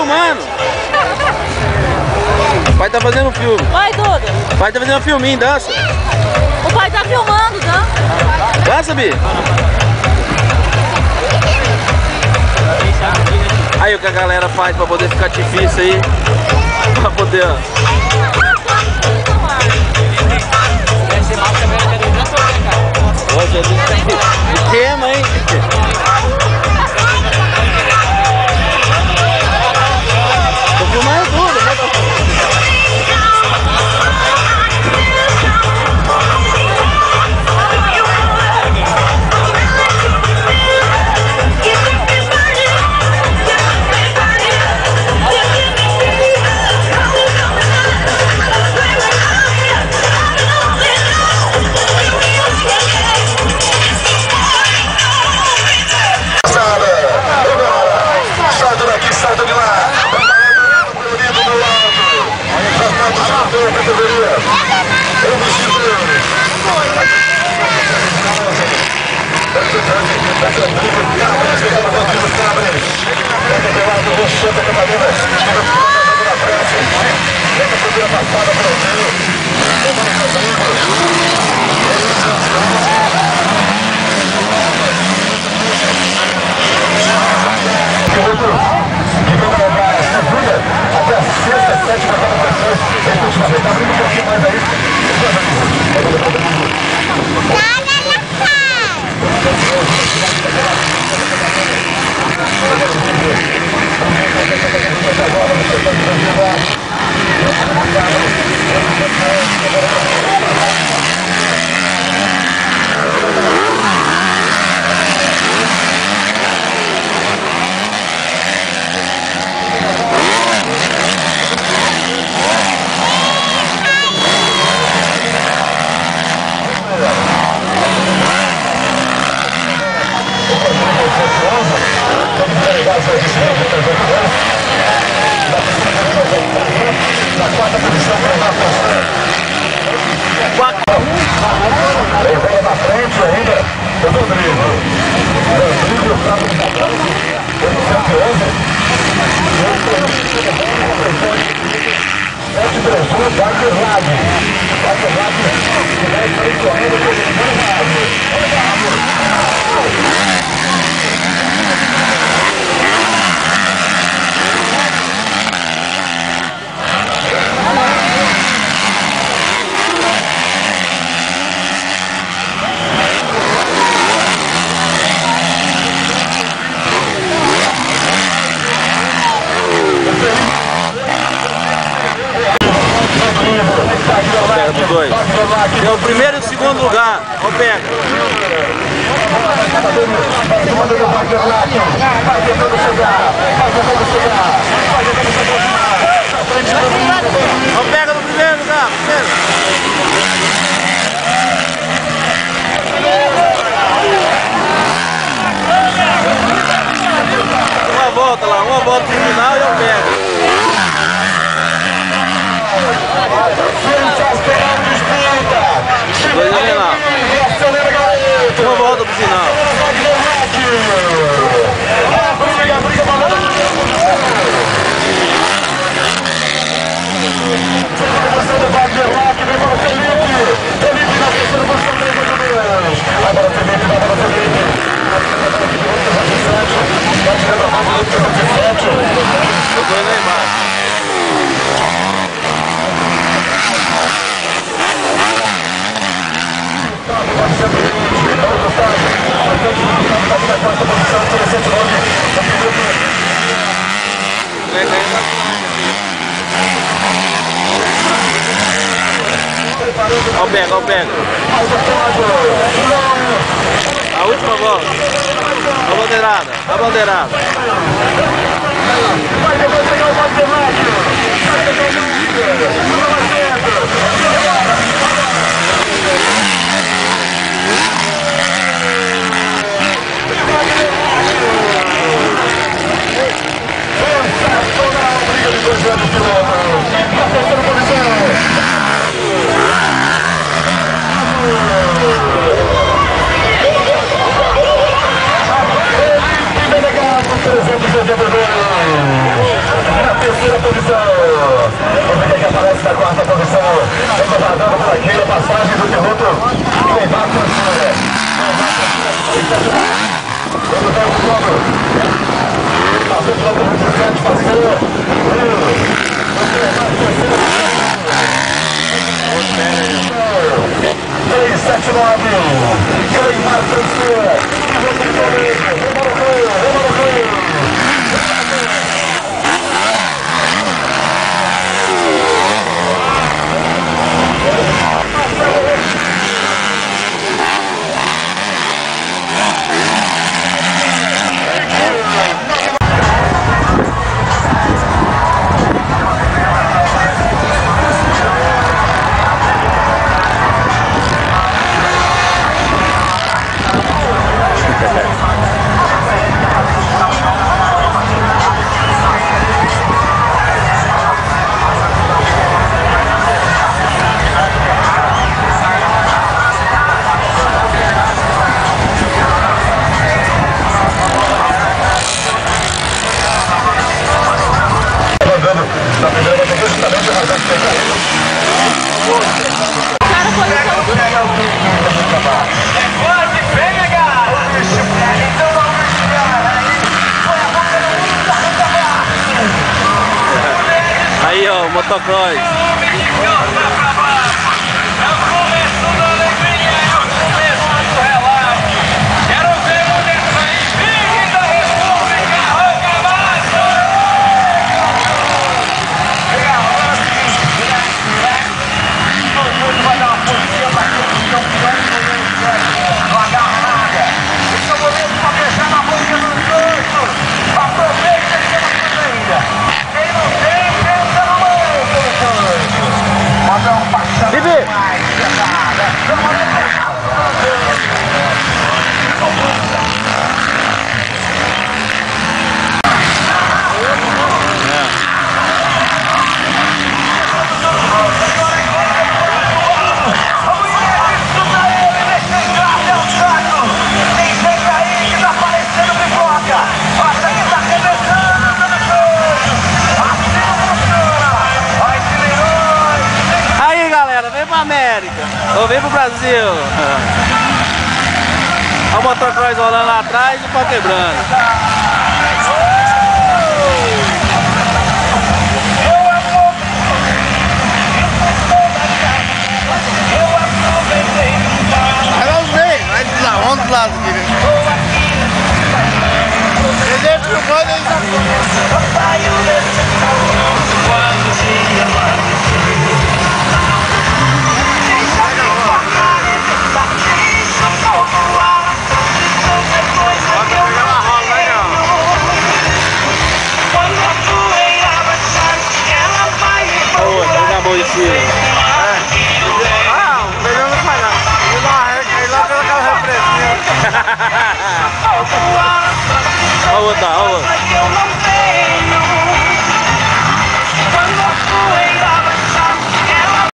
filmando. O pai tá fazendo um filme. Vai, Duda. O pai tá fazendo um filminho, dança. O pai tá filmando, dança. Dança, Bi. Aí o que a galera faz pra poder ficar difícil aí. Pra poder, ó. Hoje ali o tema, hein? Tô filmando tudo, né? É o primeiro e o segundo lugar. Ó, pega. Ó, pega no primeiro lugar. Uma volta lá, uma volta no final e eu pego. Dois ali lá. Uma volta pro final. Eu tô lá embaixo. Ó, pega, ó, pega. A última volta. A bandeirada, a bandeirada. Aí ó, o motocross. Vem pra América, ou vem pro Brasil. Olha o motocross rolando lá atrás e o pau quebrando. Vai de lá, vamos do lado aqui, né? Olha o outro, olha o outro.